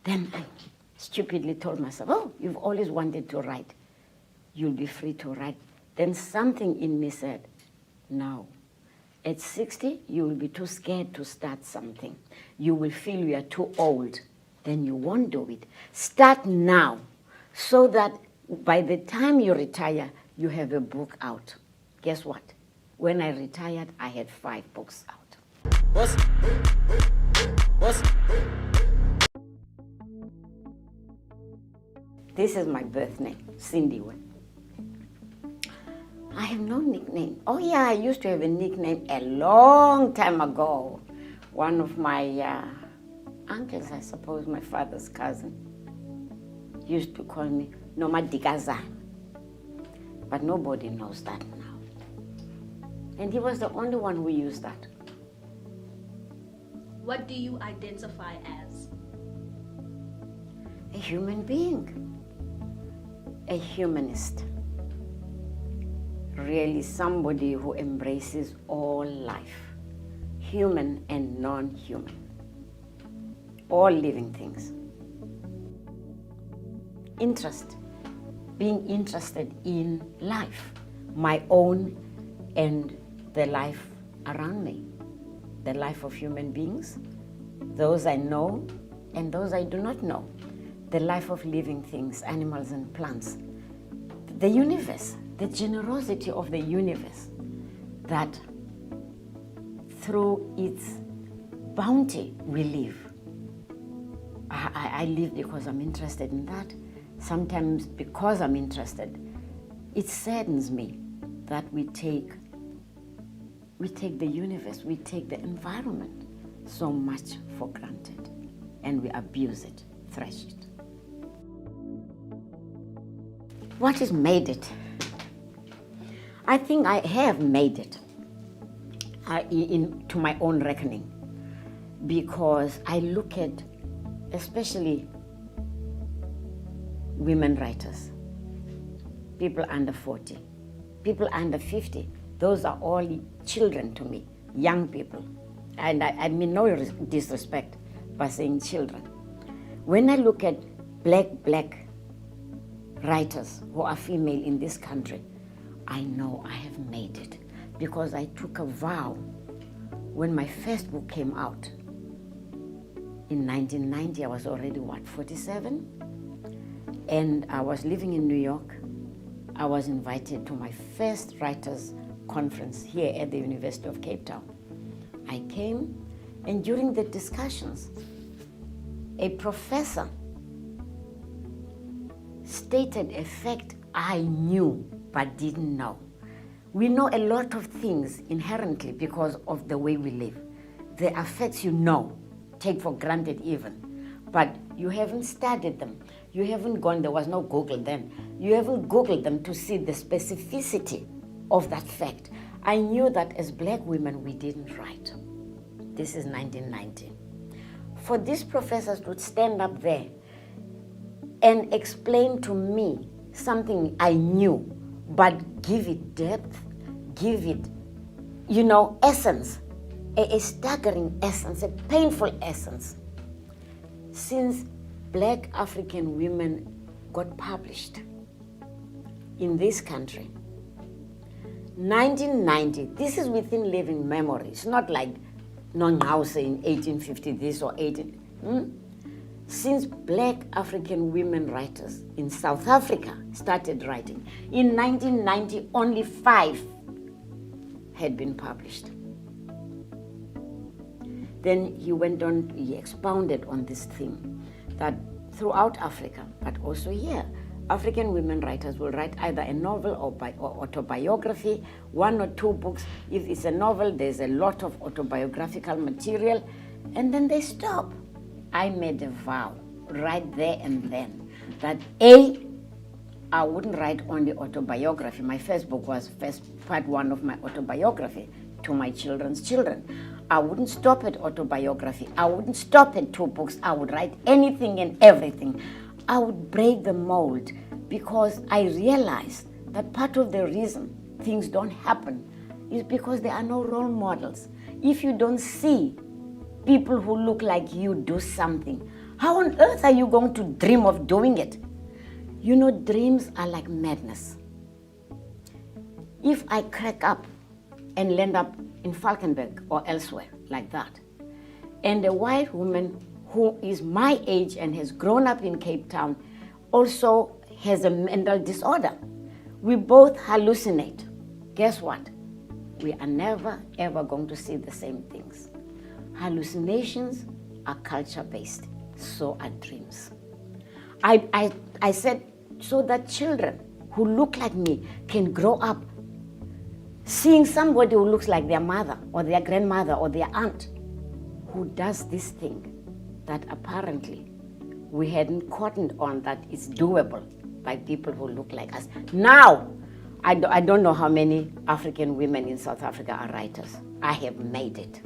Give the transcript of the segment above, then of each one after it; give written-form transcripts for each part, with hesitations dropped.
Then I stupidly told myself, oh, you've always wanted to write. You'll be free to write. Then something in me said, no. At 60, you will be too scared to start something. You will feel you are too old. Then you won't do it. Start now so that by the time you retire, you have a book out. Guess what? When I retired, I had 5 books out. This is my birth name, Sindiwe. I have no nickname. Oh yeah, I used to have a nickname a long time ago. One of my uncles, I suppose, my father's cousin, used to call me Noma Dikaza. But nobody knows that now. And he was the only one who used that. What do you identify as? A human being. A humanist. Really somebody who embraces all life, human and non-human, all living things. Interest, being interested in life, my own and the life around me, the life of human beings, those I know and those I do not know, the life of living things, animals and plants, the universe, the generosity of the universe, that through its bounty we live. I live because I'm interested in that. Sometimes because I'm interested, it saddens me that we take the universe, we take the environment so much for granted, and we abuse it, thrash it. What has made it? I think I have made it to my own reckoning, because I look at especially women writers, people under 40, people under 50. Those are all children to me, young people. And I mean no disrespect by saying children. When I look at black writers who are female in this country, I know I have made it, because I took a vow when my first book came out. In 1990, I was already, 47? And I was living in New York. I was invited to my first writers' conference here at the University of Cape Town. I came, and during the discussions, a professor stated a fact I knew but didn't know. We know a lot of things inherently because of the way we live. There are facts you know, take for granted even, but you haven't studied them. You haven't gone, there was no Google then, you haven't Googled them to see the specificity of that fact. I knew that as black women we didn't write. This is 1990. For these professors to stand up there and explain to me something I knew, but give it depth, give it, essence, a staggering essence, a painful essence. Since black African women got published in this country, 1990, this is within living memory. It's not like Nongqawuse in 1850 this or 18... Since black African women writers in South Africa started writing, in 1990 only 5 had been published. Then he went on, he expounded on this theme, that throughout Africa, but also here, African women writers will write either a novel or autobiography, 1 or 2 books. If it's a novel, there's a lot of autobiographical material, and then they stop. I made a vow right there and then that I wouldn't write only autobiography. My first book was part 1 of my autobiography, To My Children's Children. I wouldn't stop at autobiography. I wouldn't stop at 2 books. I would write anything and everything. I would break the mold, because I realized that part of the reason things don't happen is because there are no role models. If you don't see people who look like you do something, How on earth are you going to dream of doing it? You know, dreams are like madness. If I crack up and land up in Falkenberg or elsewhere like that, and a white woman who is my age and has grown up in Cape Town also has a mental disorder, we both hallucinate. Guess what? We are never ever going to see the same things. Hallucinations are culture-based, so are dreams. I said, so that children who look like me can grow up seeing somebody who looks like their mother or their grandmother or their aunt who does this thing that apparently we hadn't cottoned on that it's doable by people who look like us. Now, I don't know how many African women in South Africa are writers. I have made it.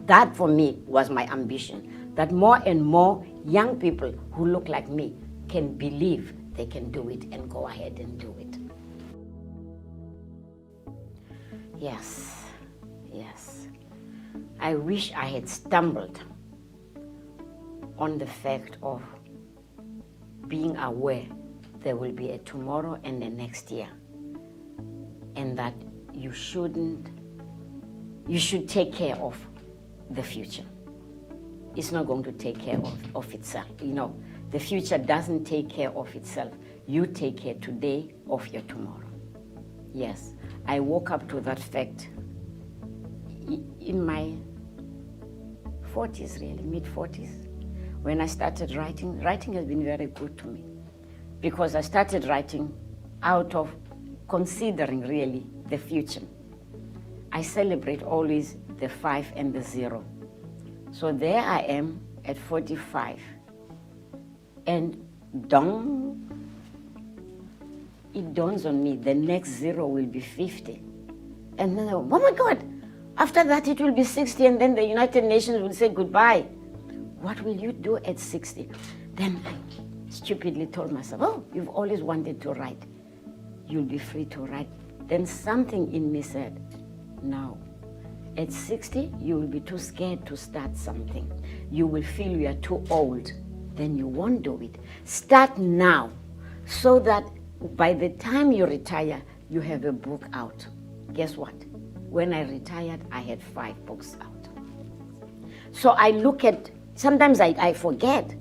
That for me was my ambition, that more and more young people who look like me can believe they can do it and go ahead and do it. Yes, yes. I wish I had stumbled on the fact of being aware there will be a tomorrow and a next year, and that you should take care of the future. It's not going to take care of itself. You know, the future doesn't take care of itself. You take care today of your tomorrow. Yes, I woke up to that fact in my 40s, really, mid-40s. When I started writing, writing has been very good to me because I started writing out of considering really the future. I celebrate always the 5 and the 0. So there I am at 45 and it dawns on me the next 0 will be 50. And then, oh my God, after that it will be 60 and then the United Nations will say goodbye. What will you do at 60? Then I stupidly told myself, oh, you've always wanted to write. You'll be free to write. Then something in me said, no. At 60, you will be too scared to start something. You will feel you are too old. Then you won't do it. Start now so that by the time you retire, you have a book out. Guess what? When I retired, I had 5 books out. So I look at, sometimes I forget.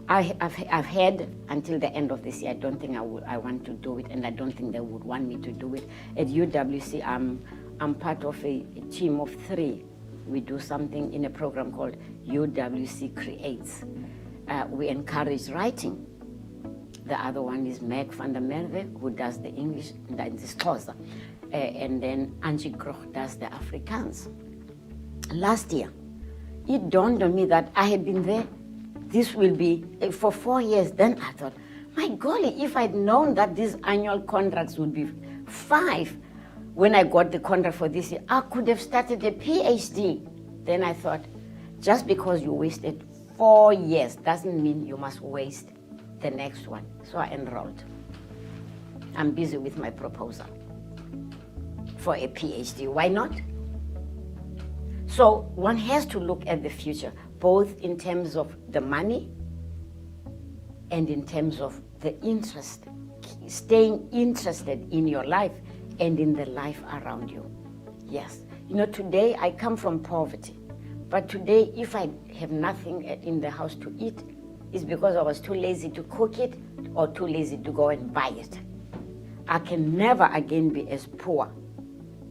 I've had until the end of this year. I don't think I want to do it, and I don't think they would want me to do it. At UWC, I'm part of a team of 3. We do something in a program called UWC Creates. We encourage writing. The other one is Meg van der Merwe, who does the English, and this Xhosa. And then Angie Groch does the Afrikaans. Last year, it dawned on me that I had been there. This will be for 4 years. Then I thought, my golly, if I'd known that these annual contracts would be 5 when I got the contract for this year, I could have started a PhD. Then I thought, just because you wasted 4 years doesn't mean you must waste the next one. So I enrolled. I'm busy with my proposal for a PhD. Why not? So one has to look at the future, both in terms of the money and in terms of the interest, staying interested in your life and in the life around you. Yes. You know, today I come from poverty, but today if I have nothing in the house to eat, it's because I was too lazy to cook it or too lazy to go and buy it. I can never again be as poor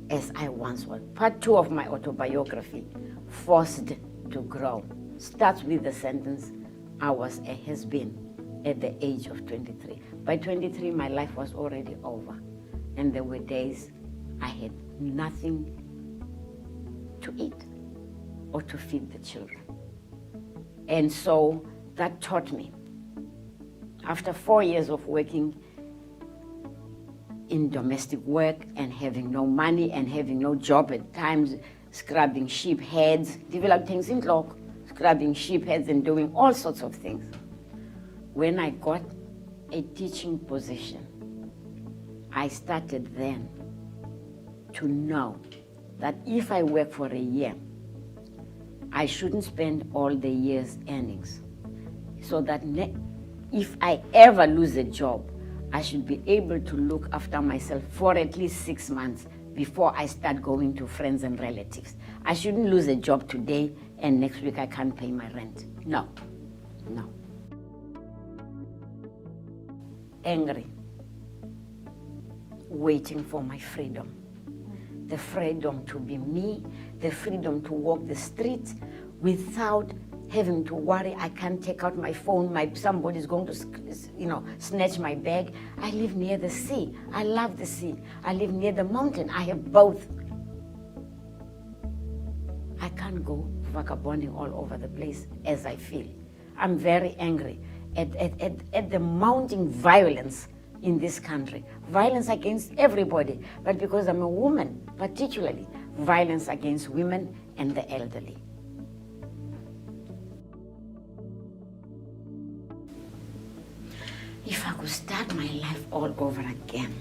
as I once was. Part 2 of my autobiography, Forced to Grow, starts with the sentence, I was a has-been at the age of 23. By 23, my life was already over. And there were days I had nothing to eat or to feed the children. And so that taught me. After 4 years of working in domestic work and having no money and having no job at times, scrubbing sheep heads, developing things in Lok, scrubbing sheep heads and doing all sorts of things. When I got a teaching position, I started then to know that if I work for a year, I shouldn't spend all the year's earnings so that if I ever lose a job, I should be able to look after myself for at least 6 months before I start going to friends and relatives. I shouldn't lose a job today and next week I can't pay my rent. No, no. Angry, waiting for my freedom. The freedom to be me, the freedom to walk the streets without having to worry I can't take out my phone, somebody's going to snatch my bag. I live near the sea. I love the sea. I live near the mountain. I have both. I can't go vagabonding all over the place as I feel. I'm very angry at the mounting violence in this country. Violence against everybody, but because I'm a woman, particularly, violence against women and the elderly. If I could start my life all over again,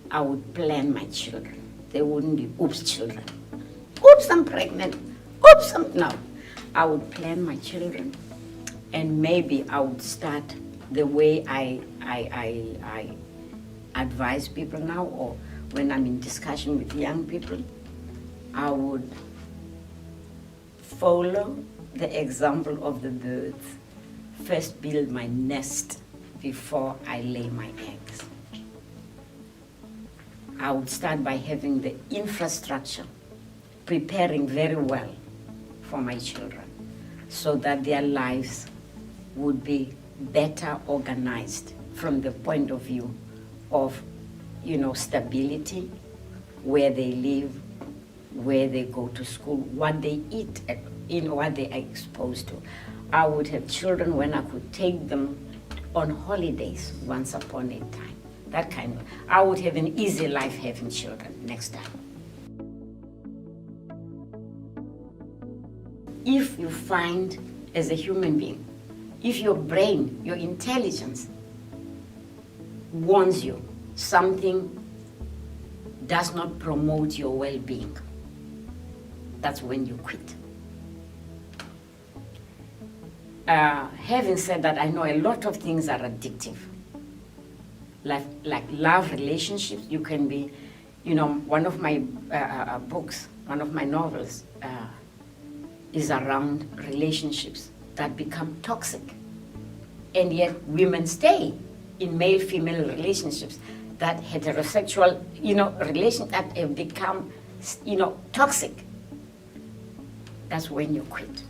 I would plan my children. They wouldn't be oops children. Oops, I'm pregnant. Oops, no. I would plan my children, and maybe I would start the way I advise people now, or when I'm in discussion with young people. I would follow the example of the birds. First build my nest before I lay my eggs. I would start by having the infrastructure, preparing very well for my children so that their lives would be better organized from the point of view of, stability, where they live, where they go to school, what they eat, what they are exposed to. I would have children when I could take them on holidays once upon a time. That kind of, I would have an easy life having children next time. If you find, as a human being, if your brain, your intelligence warns you something does not promote your well-being, that's when you quit. Having said that, I know a lot of things are addictive. Like love relationships, you can be, one of my books, one of my novels is around relationships that become toxic. And yet women stay in male-female relationships, that heterosexual, relations that have become, toxic. That's when you quit.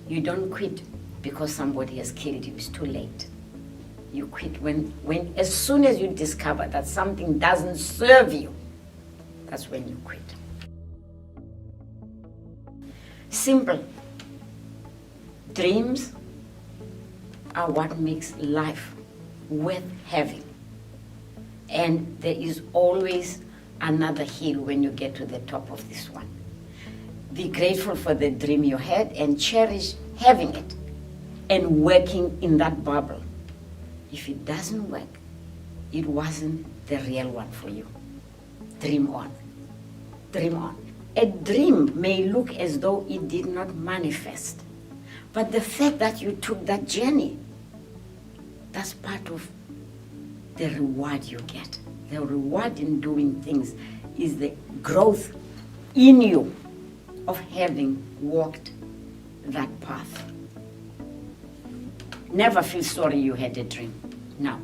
You don't quit because somebody has killed you. It's too late. You quit when as soon as you discover that something doesn't serve you, that's when you quit. Simple. Dreams are what makes life worth having. And there is always another hill when you get to the top of this one. Be grateful for the dream you had and cherish having it and working in that bubble. If it doesn't work, it wasn't the real one for you. Dream on. Dream on. A dream may look as though it did not manifest, but the fact that you took that journey, that's part of the reward you get. The reward in doing things is the growth in you of having walked that path. Never feel sorry you had a dream. No.